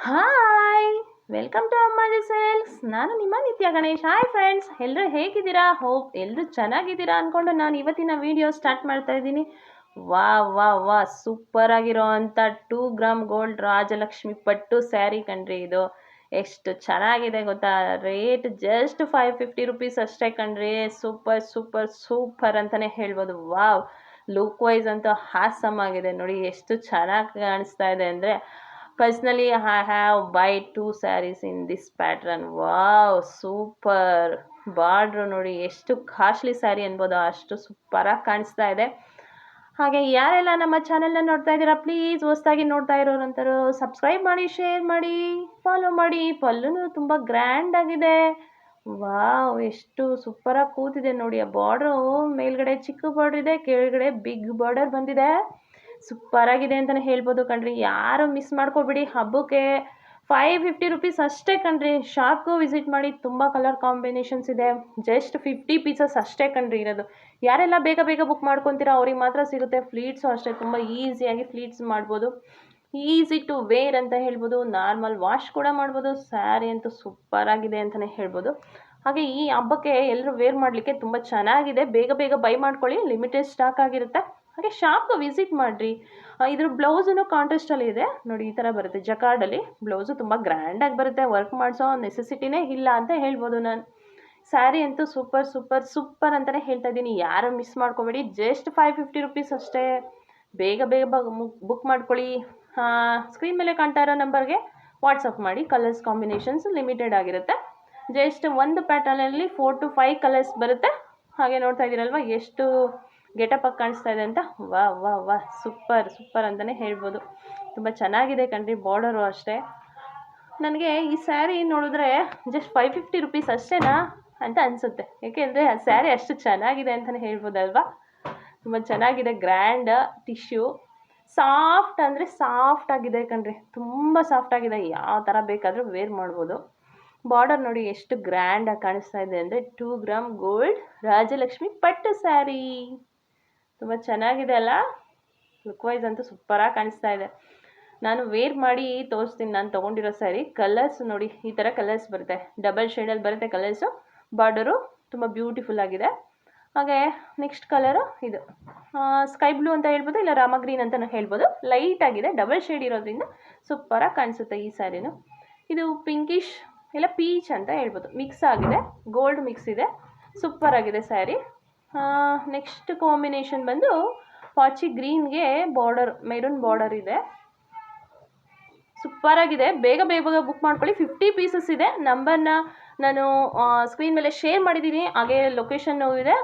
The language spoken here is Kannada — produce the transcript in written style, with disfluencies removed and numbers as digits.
Hi, welcome to Ammaji silks. ನಾನು ನಿಮ್ಮ ನಿತ್ಯ ಗಣೇಶ್. ಹಾಯ್ ಫ್ರೆಂಡ್ಸ್, ಎಲ್ಲರೂ ಹೇಗಿದ್ದೀರಾ? ಹೋಪ್ ಎಲ್ಲರೂ ಚೆನ್ನಾಗಿದ್ದೀರಾ ಅಂದ್ಕೊಂಡು ನಾನು ಇವತ್ತಿನ ವಿಡಿಯೋ ಸ್ಟಾರ್ಟ್ ಮಾಡ್ತಾ ಇದ್ದೀನಿ. ವಾ ವಾ ವಾ ಸೂಪರ್ ಆಗಿರೋ ಅಂಥ 2 ಗ್ರಾಮ್ ಗೋಲ್ಡ್ ರಾಜಲಕ್ಷ್ಮಿ ಪಟ್ಟು ಸ್ಯಾರಿ ಕಣ್ರಿ. ಇದು ಎಷ್ಟು ಚೆನ್ನಾಗಿದೆ ಗೊತ್ತಾ? ರೇಟ್ ಜಸ್ಟ್ 550 ರುಪೀಸ್ ಅಷ್ಟೇ ಕಣ್ರಿ. ಸೂಪರ್ ಸೂಪರ್ ಸೂಪರ್ ಅಂತಲೇ ಹೇಳ್ಬೋದು. ವಾವ್, ಲುಕ್ ವೈಸ್ ಅಂತೂ ಹಾಸಮ್ ಆಗಿದೆ ನೋಡಿ. ಎಷ್ಟು ಚೆನ್ನಾಗಿ ಕಾಣಿಸ್ತಾ ಇದೆ ಅಂದರೆ, personally I have buy 2 sarees in this pattern. Wow super. Border ನೋಡಿ ಎಷ್ಟು ಕಾಸ್ಟ್ಲಿ ಸ್ಯಾರಿ ಅನ್ಬೋದು, ಅಷ್ಟು ಸೂಪರಾಗಿ ಕಾಣಿಸ್ತಾ ಇದೆ. ಹಾಗೆ ಯಾರೆಲ್ಲ ನಮ್ಮ ಚಾನೆಲ್ನ ನೋಡ್ತಾ ಇದ್ದೀರಾ, ಪ್ಲೀಸ್ ಹೊಸದಾಗಿ ನೋಡ್ತಾ ಇರೋರಂತರು ಸಬ್ಸ್ಕ್ರೈಬ್ ಮಾಡಿ, ಶೇರ್ ಮಾಡಿ, ಫಾಲೋ ಮಾಡಿ. ಪಲ್ಲುನು ತುಂಬ ಗ್ರ್ಯಾಂಡ್ ಆಗಿದೆ. ವಾವ್, ಎಷ್ಟು ಸೂಪರಾಗಿ ಕೂತಿದೆ ನೋಡಿ. ಆ ಬಾರ್ಡ್ರು ಮೇಲ್ಗಡೆ ಚಿಕ್ಕ ಬಾರ್ಡರ್ ಇದೆ, ಕೆಳಗಡೆ ಬಿಗ್ ಬಾರ್ಡರ್ ಬಂದಿದೆ. ಸೂಪರ್ ಆಗಿದೆ ಅಂತಲೇ ಹೇಳ್ಬೋದು ಕಣ್ರಿ. ಯಾರು ಮಿಸ್ ಮಾಡ್ಕೊಬಿಡಿ. ಹಬ್ಬಕ್ಕೆ 550 ರುಪೀಸ್ ಅಷ್ಟೇ ಕಣ್ರಿ. ಶಾಪ್ಗೂ ವಿಸಿಟ್ ಮಾಡಿ, ತುಂಬ ಕಲರ್ ಕಾಂಬಿನೇಷನ್ಸ್ ಇದೆ. ಜಸ್ಟ್ 50 ಪೀಸಸ್ ಅಷ್ಟೇ ಕಣ್ರಿ ಇರೋದು. ಯಾರೆಲ್ಲ ಬೇಗ ಬೇಗ ಬುಕ್ ಮಾಡ್ಕೊತೀರಾ ಅವ್ರಿಗೆ ಮಾತ್ರ ಸಿಗುತ್ತೆ. ಫ್ಲೀಟ್ಸು ಅಷ್ಟೇ, ತುಂಬ ಈಸಿಯಾಗಿ ಫ್ಲೀಟ್ಸ್ ಮಾಡ್ಬೋದು. ಈಸಿ ಟು ವೇರ್ ಅಂತ ಹೇಳ್ಬೋದು. ನಾರ್ಮಲ್ ವಾಶ್ ಕೂಡ ಮಾಡ್ಬೋದು. ಸ್ಯಾರಿ ಅಂತೂ ಸೂಪರ್ ಆಗಿದೆ ಅಂತಲೇ ಹೇಳ್ಬೋದು. ಹಾಗೆ ಈ ಹಬ್ಬಕ್ಕೆ ಎಲ್ಲರೂ ವೇರ್ ಮಾಡಲಿಕ್ಕೆ ತುಂಬ ಚೆನ್ನಾಗಿದೆ. ಬೇಗ ಬೇಗ ಬೈ ಮಾಡ್ಕೊಳ್ಳಿ, ಲಿಮಿಟೆಡ್ ಸ್ಟಾಕ್ ಆಗಿರುತ್ತೆ. ಹಾಗೆ ಶಾಪ್ಗೆ ವಿಸಿಟ್ ಮಾಡಿರಿ. ಇದ್ರ ಬ್ಲೌಸೂ ಕಾಂಟ್ರಾಸ್ಟಲ್ಲಿ ಇದೆ ನೋಡಿ. ಈ ಥರ ಬರುತ್ತೆ ಜಕಾರ್ಡಲ್ಲಿ. ಬ್ಲೌಸು ತುಂಬ ಗ್ರ್ಯಾಂಡಾಗಿ ಬರುತ್ತೆ. ವರ್ಕ್ ಮಾಡಿಸೋ ನೆಸೆಸಿಟಿನೇ ಇಲ್ಲ ಅಂತ ಹೇಳ್ಬೋದು ನಾನು. ಸ್ಯಾರಿ ಅಂತೂ ಸೂಪರ್ ಸೂಪರ್ ಸೂಪರ್ ಅಂತಲೇ ಹೇಳ್ತಾ ಇದ್ದೀನಿ. ಯಾರು ಮಿಸ್ ಮಾಡ್ಕೊಬೇಡಿ. ಜಸ್ಟ್ 550 ರುಪೀಸ್ ಅಷ್ಟೇ. ಬೇಗ ಬೇಗ ಬುಕ್ ಮಾಡ್ಕೊಳ್ಳಿ. ಸ್ಕ್ರೀನ್ ಮೇಲೆ ಕಾಣ್ತಾ ಇರೋ ನಂಬರ್ಗೆ ವಾಟ್ಸಪ್ ಮಾಡಿ. ಕಲರ್ಸ್ ಕಾಂಬಿನೇಷನ್ಸ್ ಲಿಮಿಟೆಡ್ ಆಗಿರುತ್ತೆ. ಜಸ್ಟ್ ಒಂದು ಪ್ಯಾಟರ್ನಲ್ಲಿ 4 to 5 ಕಲರ್ಸ್ ಬರುತ್ತೆ. ಹಾಗೆ ನೋಡ್ತಾ ಇದ್ದೀರಲ್ವ ಎಷ್ಟು ಗೆಟಪ್ ಆಗಿ ಕಾಣಿಸ್ತಾ ಇದೆ ಅಂತ. ವಾ ವಾ ವಾ ಸೂಪರ್ ಸೂಪರ್ ಅಂತಲೇ ಹೇಳ್ಬೋದು. ತುಂಬ ಚೆನ್ನಾಗಿದೆ ಕಣ್ರಿ. ಬಾರ್ಡರು ಅಷ್ಟೇ. ನನಗೆ ಈ ಸ್ಯಾರಿ ನೋಡಿದ್ರೆ ಜಸ್ಟ್ 550 ರುಪೀಸ್ ಅಷ್ಟೇನಾ ಅಂತ ಅನಿಸುತ್ತೆ. ಏಕೆಂದರೆ ಆ ಸ್ಯಾರಿ ಅಷ್ಟು ಚೆನ್ನಾಗಿದೆ ಅಂತಲೇ ಹೇಳ್ಬೋದಲ್ವಾ. ತುಂಬ ಚೆನ್ನಾಗಿದೆ. ಗ್ರ್ಯಾಂಡ್ ಟಿಶ್ಯೂ, ಸಾಫ್ಟ್ ಅಂದರೆ ಸಾಫ್ಟ್ ಆಗಿದೆ ಕಣ್ರಿ. ತುಂಬ ಸಾಫ್ಟ್ ಆಗಿದೆ. ಯಾವ ಥರ ಬೇಕಾದರೂ ವೇರ್ ಮಾಡ್ಬೋದು. ಬಾರ್ಡರ್ ನೋಡಿ ಎಷ್ಟು ಗ್ರ್ಯಾಂಡಾಗಿ ಕಾಣಿಸ್ತಾ ಇದೆ ಅಂದರೆ, 2 ಗ್ರಾಮ್ ಗೋಲ್ಡ್ ರಾಜಲಕ್ಷ್ಮಿ ಪಟ್ಟು ಸ್ಯಾರಿ. ತುಂಬ ಚೆನ್ನಾಗಿದೆ ಅಲ್ಲ. ಲುಕ್ ವೈಸ್ ಅಂತೂ ಸೂಪರಾಗಿ ಕಾಣಿಸ್ತಾ ಇದೆ. ನಾನು ವೇರ್ ಮಾಡಿ ತೋರಿಸ್ತೀನಿ ನಾನು ತೊಗೊಂಡಿರೋ ಸ್ಯಾರಿ. ಕಲರ್ಸ್ ನೋಡಿ, ಈ ಥರ ಕಲರ್ಸ್ ಬರುತ್ತೆ. ಡಬಲ್ ಶೇಡಲ್ಲಿ ಬರುತ್ತೆ ಕಲರ್ಸು. ಬಾರ್ಡರು ತುಂಬ ಬ್ಯೂಟಿಫುಲ್ ಆಗಿದೆ. ಹಾಗೆ ನೆಕ್ಸ್ಟ್ ಕಲರು ಇದು ಸ್ಕೈ ಬ್ಲೂ ಅಂತ ಹೇಳ್ಬೋದು, ಇಲ್ಲ ರಾಮ ಗ್ರೀನ್ ಅಂತಲೂ ಹೇಳ್ಬೋದು. ಲೈಟ್ ಆಗಿದೆ, ಡಬಲ್ ಶೇಡ್ ಇರೋದ್ರಿಂದ ಸೂಪರಾಗಿ ಕಾಣಿಸುತ್ತೆ ಈ ಸ್ಯಾರಿನು. ಇದು ಪಿಂಕಿಶ್ ಇಲ್ಲ ಪೀಚ್ ಅಂತ ಹೇಳ್ಬೋದು. ಮಿಕ್ಸ್ ಆಗಿದೆ, ಗೋಲ್ಡ್ ಮಿಕ್ಸ್ ಇದೆ. ಸೂಪರ್ ಆಗಿದೆ ಸ್ಯಾರಿ. ನೆಕ್ಸ್ಟ್ ಕಾಂಬಿನೇಷನ್ ಬಂದು ಪಾಚಿ ಗ್ರೀನ್ಗೆ ಬಾರ್ಡರ್, ಮೆರೂನ್ ಬಾರ್ಡರ್ ಇದೆ. ಸೂಪರಾಗಿದೆ. ಬೇಗ ಬೇಗ ಬುಕ್ ಮಾಡ್ಕೊಳ್ಳಿ. 50 ಪೀಸಸ್ ಇದೆ. ನಂಬರ್ನ ನಾನು ಸ್ಕ್ರೀನ್ ಮೇಲೆ ಶೇರ್ ಮಾಡಿದ್ದೀನಿ. ಹಾಗೆ ಲೊಕೇಶನ್ನು ಇದೆ.